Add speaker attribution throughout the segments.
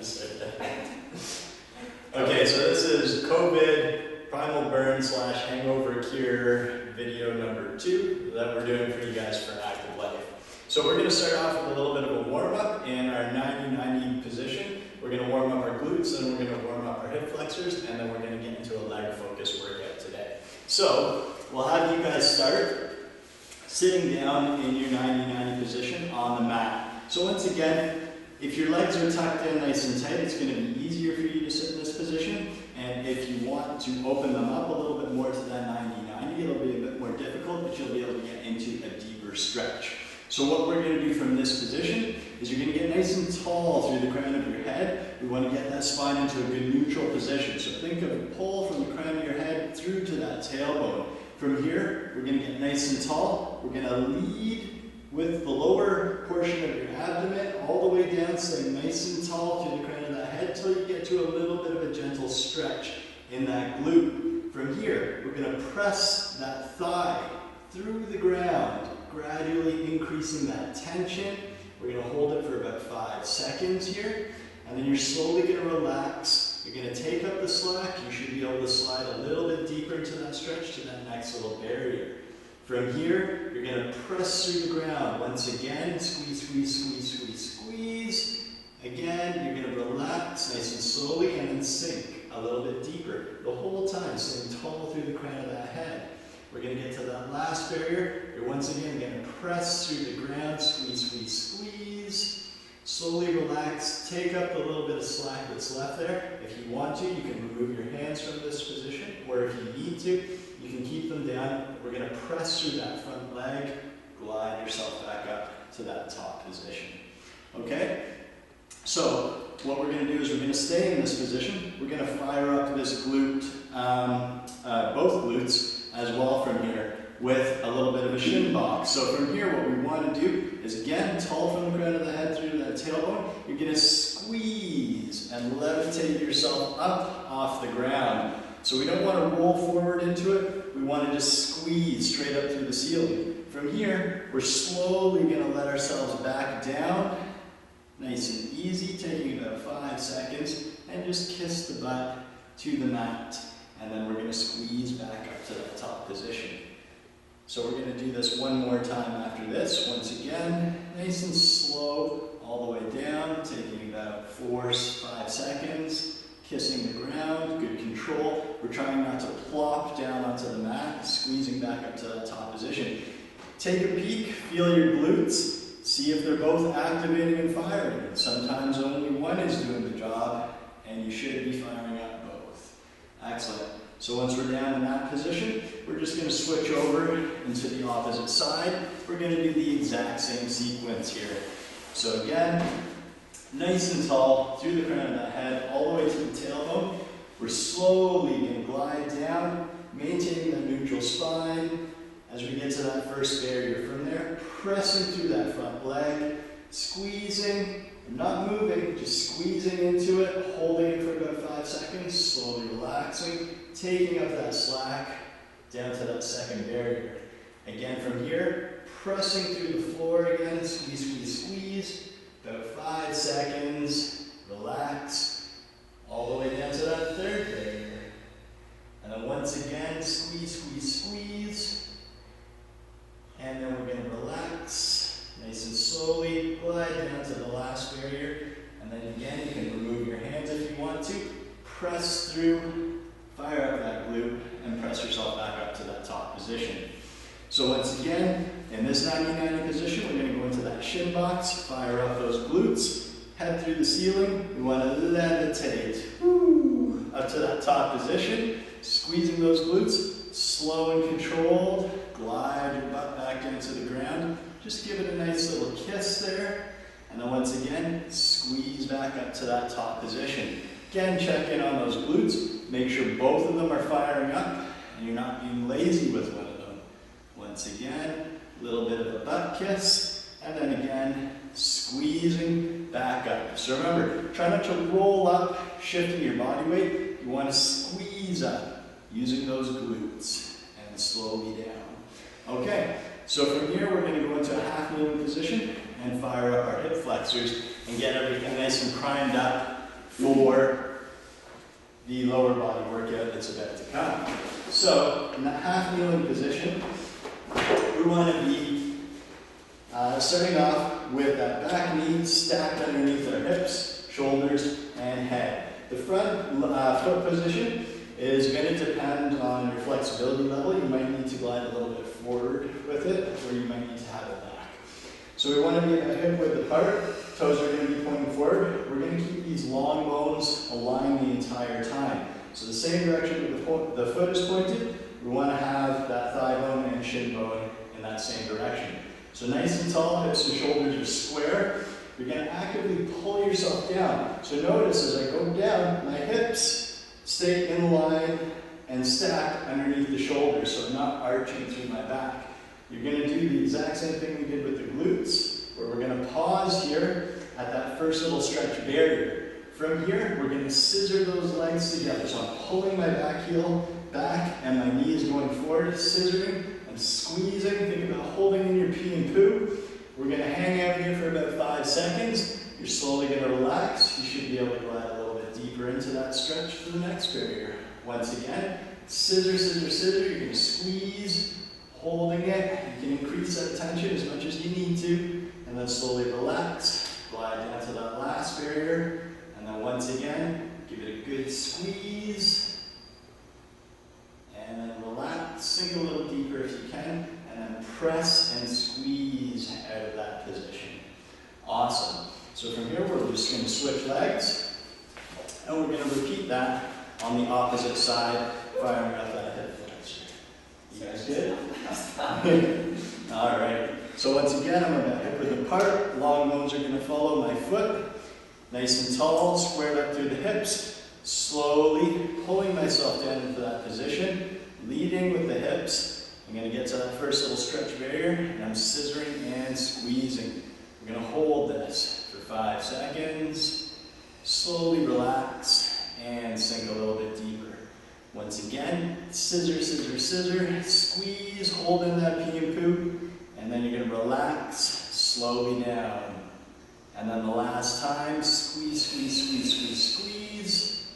Speaker 1: Okay, so this is COVID Primal Burn / Hangover Cure video number 2 that we're doing for you guys for active life. So we're going to start off with a little bit of a warm-up in our 90-90 position. We're going to warm up our glutes, then we're going to warm up our hip flexors, and then we're going to get into a leg focus workout today. So we'll have you guys start sitting down in your 90-90 position on the mat. So once again, if your legs are tucked in nice and tight, it's going to be easier for you to sit in this position. And if you want to open them up a little bit more to that 90-90, it'll be a bit more difficult, but you'll be able to get into a deeper stretch. So what we're going to do from this position is you're going to get nice and tall through the crown of your head. We want to get that spine into a good neutral position. So think of a pull from the crown of your head through to that tailbone. From here, we're going to get nice and tall. We're going to lead with the lower portion of your abdomen all the way down, staying nice and tall through the crown of that head until you get to a little bit of a gentle stretch in that glute. From here, we're going to press that thigh through the ground, gradually increasing that tension. We're going to hold it for about 5 seconds here, and then you're slowly going to relax. You're going to take up the slack. You should be able to slide a little bit deeper into that stretch to that next little barrier. From here, you're going to press through the ground. Once again, squeeze, squeeze, squeeze, squeeze, squeeze. Again, you're going to relax nice and slowly and then sink a little bit deeper. The whole time, staying tall through the crown of that head. We're going to get to that last barrier. You're once again going to press through the ground, squeeze, squeeze, squeeze. Slowly relax. Take up the little bit of slack that's left there. If you want to, you can remove your hands from this position, or if you need to, you can keep them down. We're going to press through that front leg, glide yourself back up to that top position. Okay? So what we're going to do is we're going to stay in this position. We're going to fire up this glute, both glutes as well from here with a little bit of a shin box. So from here, what we want to do is, again, tall from the crown of the head through to that tailbone. You're going to squeeze and levitate yourself up off the ground. So we don't want to roll forward into it. We want to just squeeze straight up through the ceiling. From here, we're slowly going to let ourselves back down. Nice and easy, taking about 5 seconds, and just kiss the butt to the mat. And then we're going to squeeze back up to that top position. So we're going to do this one more time after this. Once again, nice and slow, all the way down, taking about 4-5 seconds. Kissing the ground, good control. We're trying not to plop down onto the mat, squeezing back up to that top position. Take a peek, feel your glutes, see if they're both activating and firing. Sometimes only one is doing the job, and you should be firing up both. Excellent. So once we're down in that position, we're just going to switch over into the opposite side. We're going to do the exact same sequence here. So again, nice and tall through the crown of that head, all the way to the tailbone. We're slowly going to glide down, maintaining that neutral spine as we get to that first barrier. From there, pressing through that front leg, squeezing, not moving, just squeezing into it, holding it for about 5 seconds, slowly relaxing, taking up that slack down to that second barrier. Again from here, pressing through the floor again, squeeze, squeeze, squeeze. About 5 seconds, relax, all the way down to that third barrier. And then once again, squeeze, squeeze, squeeze. And then we're going to relax, nice and slowly, glide down to the last barrier. And then again, you can remove your hands if you want to. Press through, fire up that glute, and press yourself back up to that top position. So once again, in this 90-90 position, we're going to go into that shin box, fire up those glutes, head through the ceiling. We want to levitate up to that top position, squeezing those glutes, slow and controlled, glide your butt back into the ground. Just give it a nice little kiss there. And then once again, squeeze back up to that top position. Again, check in on those glutes. Make sure both of them are firing up and you're not being lazy with one of them. Once again, a little bit of a butt kiss, and then again, squeezing back up. So remember, try not to roll up, shifting your body weight. You want to squeeze up, using those glutes, and slowly down. Okay, so from here, we're going to go into a half kneeling position and fire up our hip flexors and get everything nice and primed up for the lower body workout that's about to come. So in that half kneeling position, we want to be starting off with that back knee stacked underneath our hips, shoulders, and head. The front foot position is going to depend on your flexibility level. You might need to glide a little bit forward with it, or you might need to have it back. So we want to be about hip width apart. Toes are going to be pointing forward. We're going to keep these long bones aligned the entire time. So the same direction that the foot is pointed, we want to have that thigh bone and shin bone in that same direction. So nice and tall, hips and shoulders are square. You're going to actively pull yourself down. So notice as I go down, my hips stay in line and stacked underneath the shoulders, so I'm not arching through my back. You're going to do the exact same thing we did with the glutes, where we're going to pause here at that first little stretch barrier. From here, we're going to scissor those legs together. So I'm pulling my back heel back and my knee is going forward, scissoring. I'm squeezing. Think about holding in your pee and poo. We're going to hang out here for about 5 seconds. You're slowly going to relax. You should be able to glide a little bit deeper into that stretch for the next barrier. Once again, scissor, scissor, scissor. You're going to squeeze, holding it. You can increase that tension as much as you need to, and then slowly relax. Glide down to that last barrier, and then once again, give it a good squeeze, and then relax. Sink a little deeper if you can, and then press and squeeze out of that position. Awesome. So from here, we're just going to switch legs, and we're going to repeat that on the opposite side, firing up that hip flexor. You guys good? All right. So once again, I'm going to hip width apart. Long bones are going to follow my foot. Nice and tall, squared up through the hips. Slowly pulling myself down into that position, leading with the hips. I'm going to get to that first little stretch barrier, and I'm scissoring and squeezing. We're going to hold this for 5 seconds. Slowly relax and sink a little bit deeper. Once again, scissor, scissor, scissor, squeeze, hold in that pee and poo, and then you're going to relax slowly down. And then the last time, squeeze, squeeze, squeeze, squeeze, squeeze,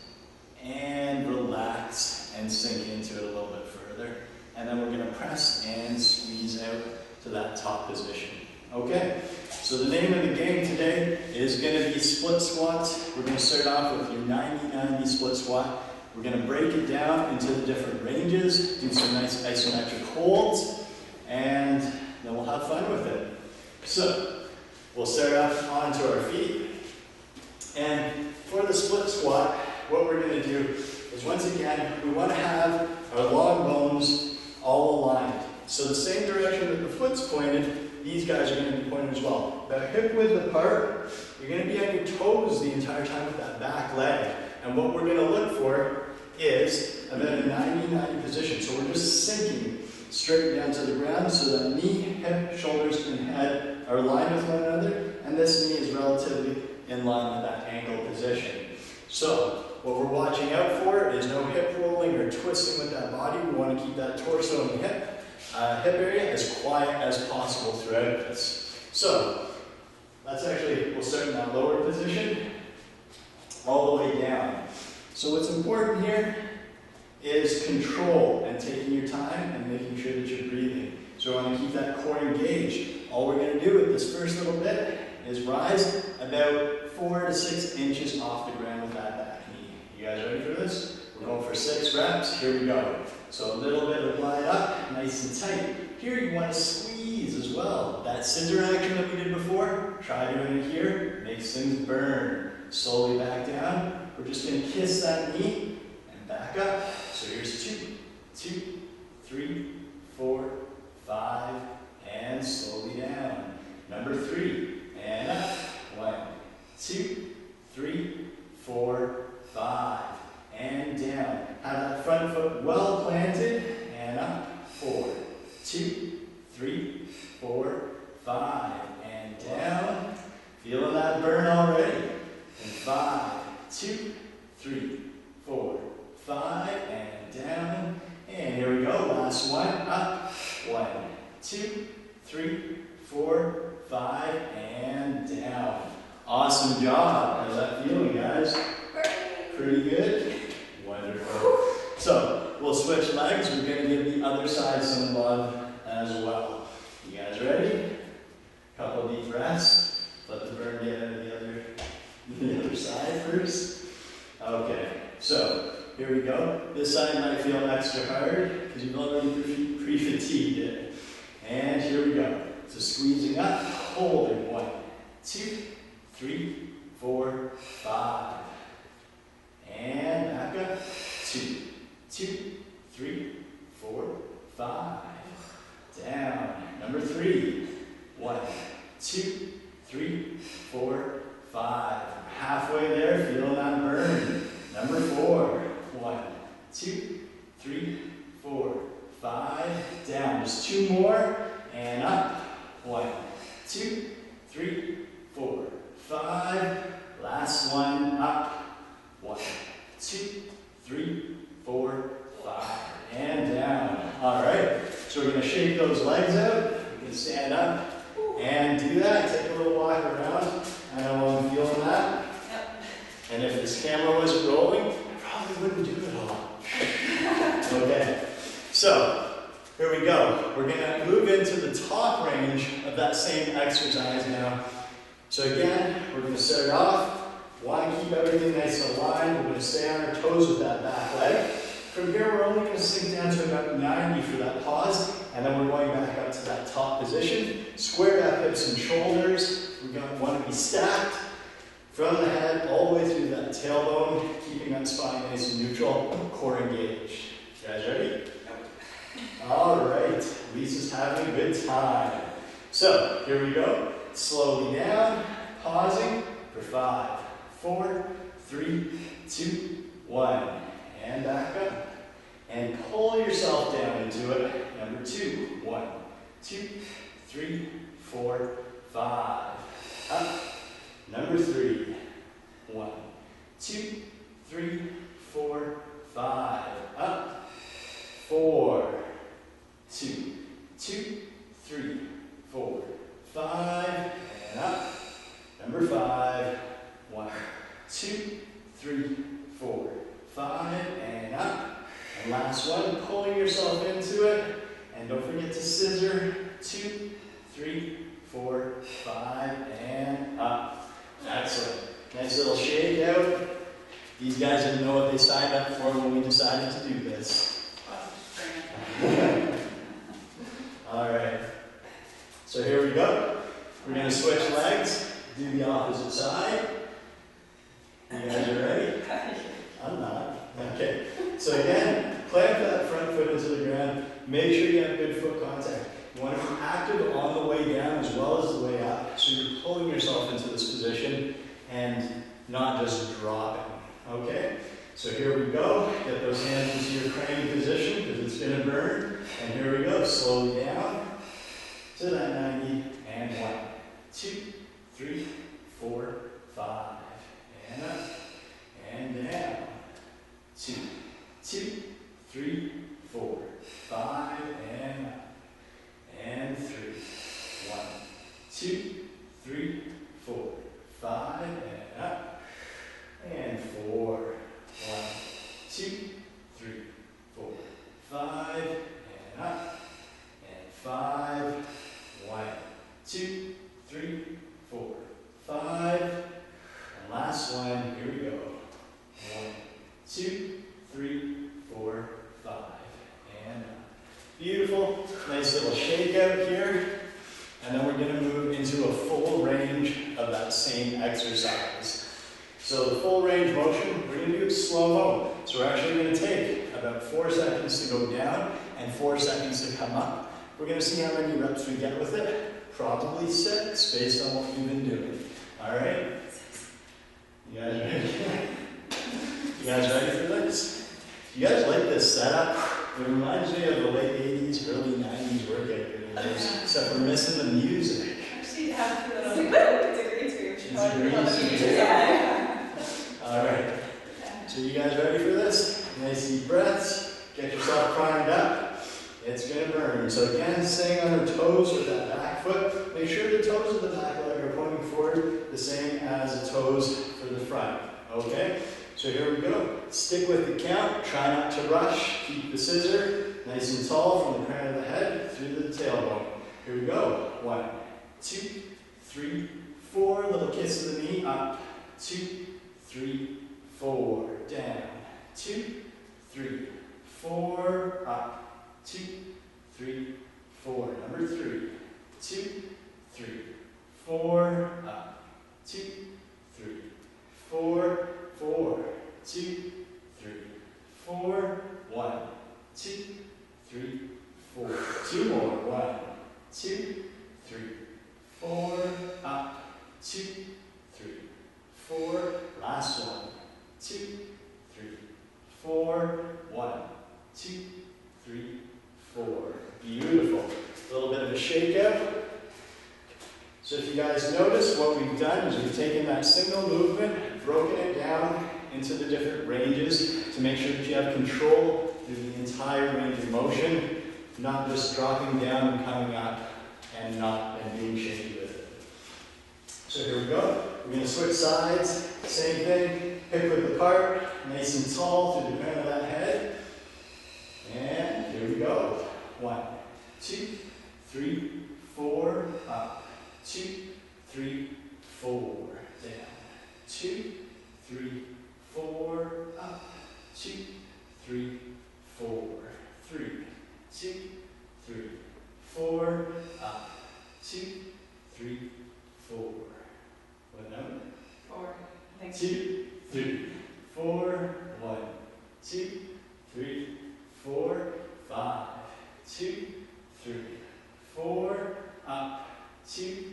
Speaker 1: and relax and sink into it a little bit further. And then we're going to press and squeeze out to that top position. Okay, so the name of the game today is going to be split squats. We're going to start off with your 90-90 split squat. We're going to break it down into the different ranges, do some nice isometric holds, and then we'll have fun with it. So, we'll start off onto our feet. And for the split squat, what we're going to do is, once again, we want to have our long bones all aligned. So the same direction that the foot's pointed, these guys are going to be pointed as well. About hip width apart, you're going to be on your toes the entire time with that back leg. And what we're going to look for is about a 90-90 position. So we're just sinking straight down to the ground so that knee, hip, shoulders, and head are aligned with one another. And this knee is relatively in line with that ankle position. So what we're watching out for is no hip rolling or twisting with that body. We want to keep that torso and hip area as quiet as possible throughout this. So we'll start in that lower position all the way down. So what's important here is control and taking your time and making sure that you're breathing. So I want to keep that core engaged. All we're going to do with this first little bit is rise about 4 to 6 inches off the ground with that back knee. You guys ready for this? We're going for 6 reps. Here we go. So a little bit of glide up, nice and tight. Here you want to squeeze as well. That scissor action that we did before, try doing it here. Makes things burn. Slowly back down. We're just going to kiss that knee and back up. So here's 2, 2, 3, 4, 5, and slowly down. Number 3, and up. 1, 2, 3, 4, 5, and down. Have that front foot well planted, and up. 4, 2, 3, 4, 5, and down. Feeling that burn already. And 5, 2, 3, 4, 5, and down. And here we go. Last one. Up. 1, 2, 3, 4, 5, and down. Awesome job. How's that feeling, guys? Pretty good. Wonderful. So we'll switch legs. We're going to give the other side some love as well. You guys ready? Couple deep breaths. Let the burn get out of the other side first. Okay. So here we go. This side might feel extra hard because you've already pre-fatigued it. And here we go. So squeezing up, holding 1, 2, 3, 4, 5. And back up. 2, 2, 3, 4, 5. Down. Number 3. 1, 2, 3, 4, 5. Halfway there, feel that burn. Number 4. 1, 2, 3, 4, 5. Down. Just 2 more. And up. 1, 2, 3, 4, 5. Last one. Up. 1, 2, 3, 4, 5. And down. All right. So we're going to shake those legs out. You can stand up and do that. Take a little walk around. I know I'm feeling that. Yep. And if this camera wasn't rolling, I probably wouldn't do it all. Okay. So here we go. We're going to move into the top range of that same exercise now. So again, we're going to start off. Want to keep everything nice and aligned. We're going to stay on our toes with that back leg. From here, we're only going to sink down to about 90 for that pause, and then we're going back up to that top position. Square up hips and shoulders. We're going to want to be stacked from the head all the way through that tailbone, keeping that spine nice and neutral, core engaged. You guys ready? All right. Lisa's having a good time. So here we go. Slowly down, pausing for 5, 4, 3, 2, 1. And back up. And pull yourself down into it. Number 2. 1, 2, 3, 4, 5. Up. Number 3. 1, 2, 3, 4, 5. Up. 4, 2, 2, 3, 4, 5. And up. Number 5. 1, 2, 3, 4, 5, and up. And last one, pulling yourself into it. And don't forget to scissor. 2, 3, 4, 5, and up. Excellent. Nice little shake out. These guys didn't know what they signed up for when we decided to do this. All right. So here we go. We're going to switch legs. Do the opposite side. You guys are ready? I'm not. Okay. So again, plant that front foot into the ground. Make sure you have good foot contact. You want to be active on the way down as well as the way up. So you're pulling yourself into this position and not just dropping. Okay? So here we go. Get those hands into your crane position because it's going to burn. And here we go. Slowly down to that 90. And 1, 2, 3, 4, 5. And up. And down. 2, 2, 3, 4, 5. And up. And 3. 1, 2, 3, 4, 5. And up. And 4. 1, 2, 3, 4, 5. And up. And 5. 1, 2, 3, 4, 5. And last one, here we go. 1, 2, 3, 4, 5. And up. Beautiful. Nice little shake out here. And then we're going to move into a full range of that same exercise. So the full range motion, we're going to do it slow-mo. So we're actually going to take about 4 seconds to go down and 4 seconds to come up. We're going to see how many reps we get with it. Probably 6 based on what we've been doing. All right? You guys ready? You guys ready for this? You guys like this setup? It reminds me of the late 80s, early 90s workout videos, except we're missing the music.
Speaker 2: Actually, have to put it on. It's a green screen.
Speaker 1: It's a green screen.
Speaker 2: Yeah.
Speaker 1: All right. So you guys ready for this? Nice deep breaths. Get yourself primed up. It's going to burn. So again, staying on our toes with that back foot. Make sure the toes of the back leg are pointing forward the same as the toes for the front. Okay? So So here we go. Stick with the count. Try not to rush. Keep the scissor nice and tall from the crown of the head through the tailbone. Here we go. 1, 2, 3, 4. Little kiss of the knee. Up. 2, 3, 4. Down. 2, 3, 4. Up. 2, 3, 4. Number 3. 2, 3, 4. Up. 2, 3, 4. 4. 2, 3, 4. 1, 2, 3, 4. 2 more. 1, 2, 3, 4. Up. 2, 3, 4. Last one. 2, 3, 4. 1, 2, 3, 4. Beautiful. A little bit of a shakeout. So if you guys notice, what we've done is we've taken that single movement, broken it down into the different ranges to make sure that you have control through the entire range of motion, not just dropping down and coming up and being shaky with it. So here we go. We're going to switch sides. Same thing. Hip width apart, nice and tall through the crown of that head. And here we go. 1, 2, 3, 4. Up. 2, 3, 4. Down. 2, 3, 4. Up. 2, 3, 4. 3, 2, 3, 4. Up. 2, 3, 4. What number?
Speaker 2: 4. Thanks.
Speaker 1: 2, 3, 4. 1, 2, 3, 4. 5. 2, 3, 4. Up. 2,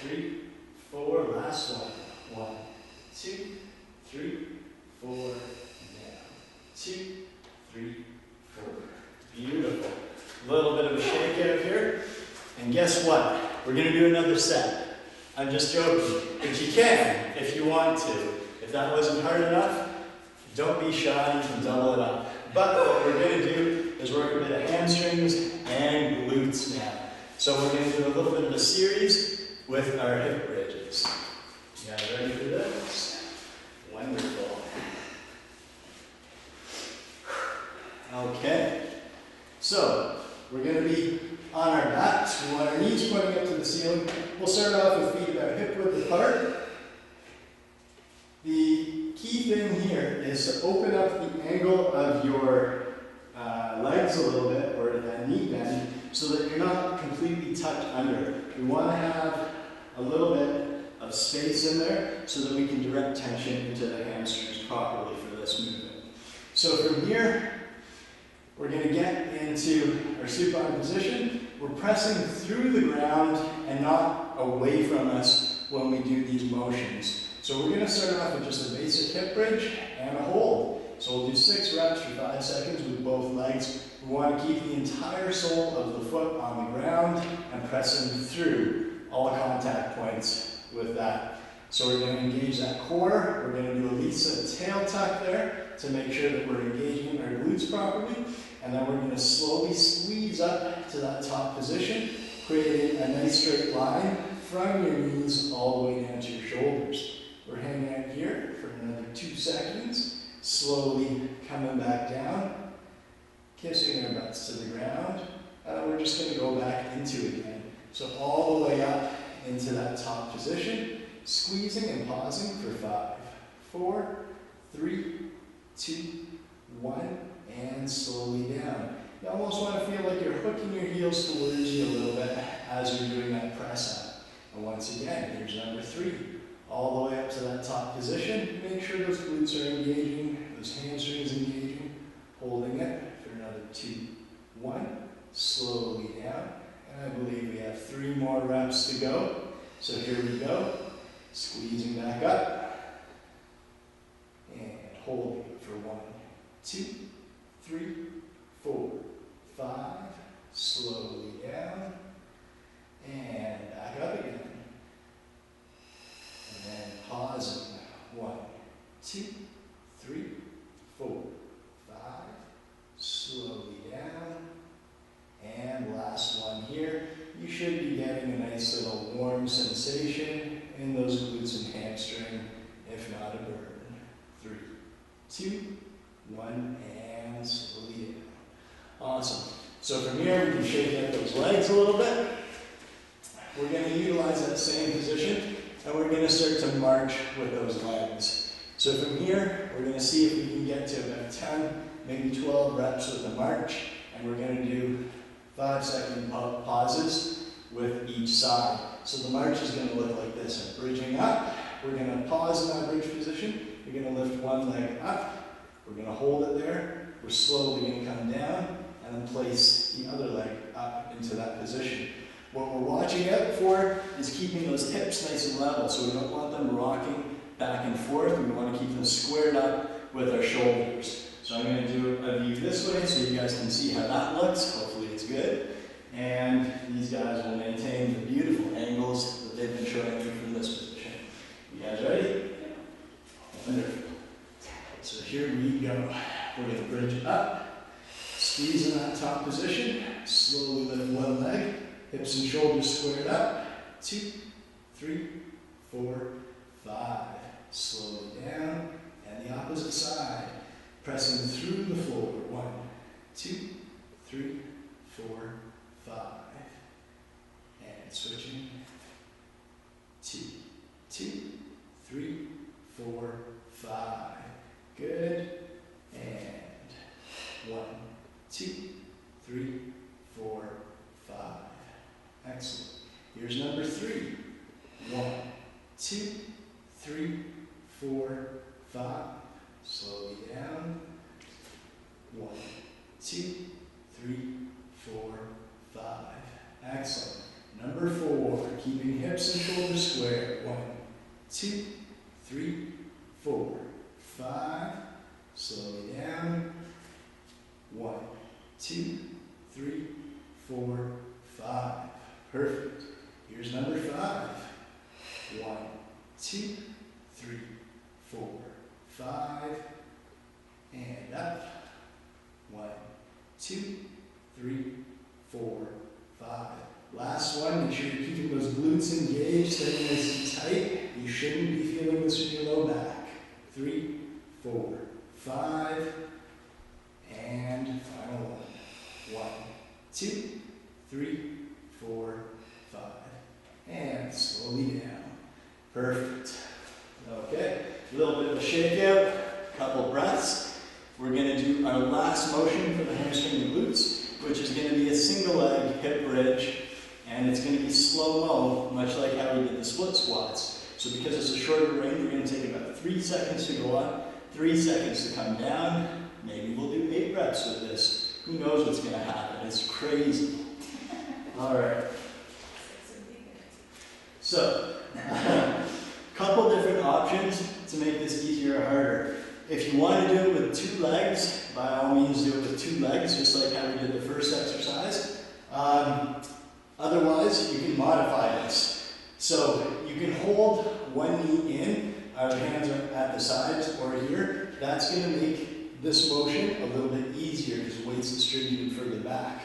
Speaker 1: 3, 4. Last one. 1, 2, 3, 4. Down. 2, 3, 4. Beautiful. A little bit of a shakeout here. And guess what? We're going to do another set. I'm just joking. But you can if you want to. If that wasn't hard enough, don't be shy. You can double it up. But what we're going to do is work a bit of hamstrings and glutes now. So we're going to do a little bit of a series with our hip bridges. You guys ready for this? Wonderful. Okay. So we're going to be on our backs. We want our knees pointing up to the ceiling. We'll start off with feet about hip width apart. The key thing here is to open up the angle of your legs a little bit, or that knee bend, so that you're not completely tucked under. We want to have a little bit of space in there so that we can direct tension into the hamstrings properly for this movement. So from here, we're going to get into our supine position. We're pressing through the ground and not away from us when we do these motions. So we're going to start off with just a basic hip bridge and a hold. So we'll do 6 reps for 5 seconds with both legs. We want to keep the entire sole of the foot on the ground and pressing through all the contact points with that. So we're going to engage that core. We're going to do at least a tail tuck there to make sure that we're engaging our glutes properly. And then we're going to slowly squeeze up to that top position, creating a nice straight line from your knees all the way down to your shoulders. We're hanging out here for another 2 seconds. Slowly coming back down, kissing our butts to the ground, and then we're just going to go back into it again. So all the way up into that top position, squeezing and pausing for 5, 4, 3, 2, 1, and slowly down. You almost want to feel like you're hooking your heels towards you a little bit as you're doing that press up. And once again, here's number 3. All the way up to that top position. Make sure those glutes are engaging, those hamstrings engaging. Holding it for another 2, 1. Slowly down. And I believe we have 3 more reps to go. So here we go. Squeezing back up. And holding for 1, 2, 3, 4, 5. Slowly down. And back up again. And then pausing. 1, 2, 3, 4, 5. Slowly down. And last one here. You should be getting a nice little warm sensation in those glutes and hamstring, if not a burn. 3, 2, 1, and slowly down. Awesome. So from here, we can shake out those legs a little bit. We're going to utilize that same position, and we're going to start to march with those legs. So from here, we're going to see if we can get to about 10, maybe 12 reps with the march, and we're going to do 5-second pauses with each side. So the march is going to look like this. I'm bridging up. We're going to pause in that bridge position. We're going to lift one leg up. We're going to hold it there. We're slowly going to come down and then place the other leg up into that position. What we're watching out for is keeping those hips nice and level. So we don't want them rocking back and forth. We want to keep them squared up with our shoulders. So I'm going to do a view this way so you guys can see how that looks. Hopefully it's good. And these guys will maintain the beautiful angles that they've been showing you from this position. You guys ready? Wonderful. So here we go. We're going to bridge it up, squeeze in that top position, slowly lift one leg, hips and shoulders squared up, 2, 3, 4, 5. Slowly down, and the opposite side, pressing through the floor. 1, 2, 3, 4, 5. And switching. 2, 2, 3, 4, 5. Good. And 1, 2, 3, 4, 5. Excellent. Here's number 3. 1, 2, 3, 4, 5. Slowly down. 1, 2, 3, 4, 5. Excellent. Number 4, keeping hips and shoulders square. 1, 2, 3, 4, 5. Slowly down. 1, 2, 3, 4, 5. Perfect. Here's number 5. 1, 2, 3, 4, 5. And up. 1, 2, 3, 4, 5. Last one, make sure you're keeping those glutes engaged, staying nice and tight. You shouldn't be feeling this in your low back. 3, 4, 5. And final one. 1, 2, 3, 4, 5. And slowly down. Perfect. Okay, a little bit of a shakeout, couple breaths. We're going to do our last motion for the hamstring and glutes, which is going to be a single leg hip bridge, and it's going to be slow-mo, much like how we did the split squats. So because it's a shorter range, we're going to take about 3 seconds to go up, 3 seconds to come down. Maybe we'll do 8 reps with this. Who knows what's going to happen? It's crazy. All right. So, couple different options to make this easier or harder. If you want to do it with 2 legs, by all means do it with 2 legs, just like how we did the first exercise. Otherwise, you can modify this. So you can hold one knee in, our hands are at the sides or here. That's going to make this motion a little bit easier because the weight's distributed further back.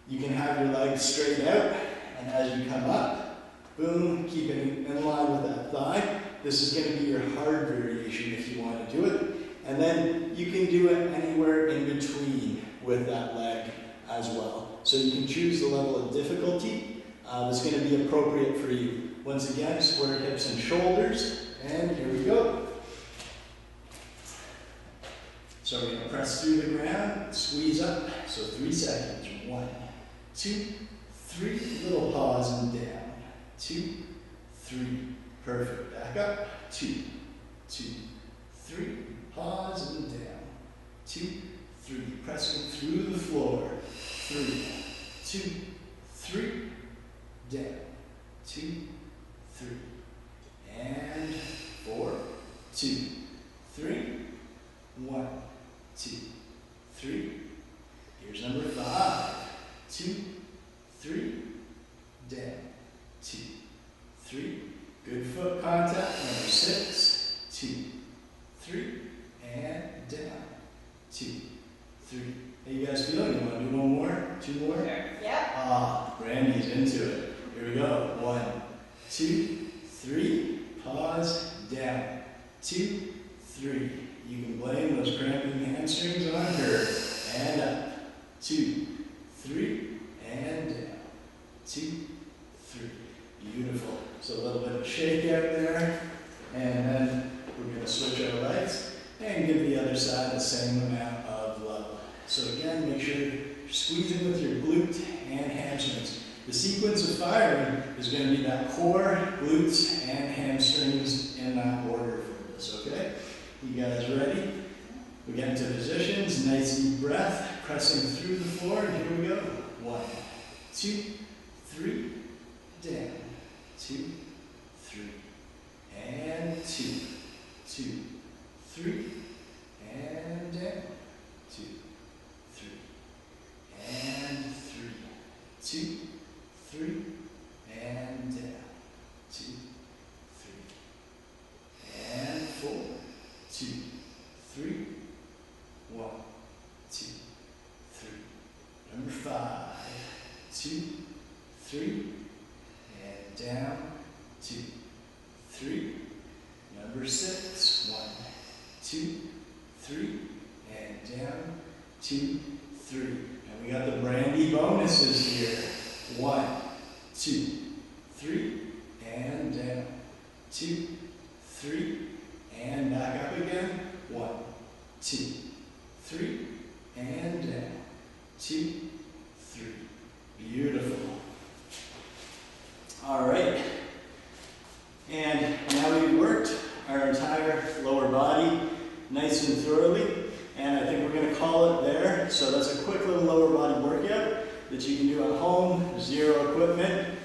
Speaker 1: You can have your legs straight out, and as you come up, boom, keep it in line with that thigh. This is going to be your hard variation if you want to do it. And then you can do it anywhere in between with that leg as well. So you can choose the level of difficulty that's going to be appropriate for you. Once again, square hips and shoulders. And here we go. So we're going to press through the ground, squeeze up. So 3 seconds. 1, 2, 3. Little pause and down. 2, 3. Perfect. Back up. 2, 2, 3. Pause and down. 2, 3. Pressing through the floor. 3, 2, 3. Down. 2, 3. And 4, 2, 3. 1, 2, 3. Here's number 5. 2, 3. Down. 2, 3. Good foot contact. Number 6. 2, 3. And down. 2, 3. How you guys feeling? You want to do one more? 2 more?
Speaker 2: Sure. Yeah.
Speaker 1: Ah, Brandy's into it. Here we go. 1, 2, 3. Pause. Down. 2, 3. You can blame those cramping hamstrings on her. And up. 2, 3, and down. 2, 3. Beautiful. So a little bit of a shake out there. And then we're going to switch our legs and give the other side the same amount of love. So again, make sure you're squeezing with your glute and hamstrings. The sequence of firing is going to be that core, glutes, and hamstrings in that order for this, okay? You guys ready? We get into positions, nice deep breath, pressing through the floor, and here we go. 1, 2, 3, down. 2, 3, and 2, 2, 3, and down. 2, 3, and 3, 2, 3, and down. 2, 3, and 4, 2, 3, 1, 2, 3. Number 5, 2, 3, and down. 2, 3. Number 6, 1, 2, 3, and down. 2, 3. And we got the brandy bonuses here. 1, 2, 3, and down. 2, 3, and back up again. 1, 2, 3, and down. 2, 3. Beautiful. All right. And now we've worked our entire lower body nice and thoroughly. And I think we're going to call it there. So that's a quick little lower body workout that you can do at home, 0 equipment.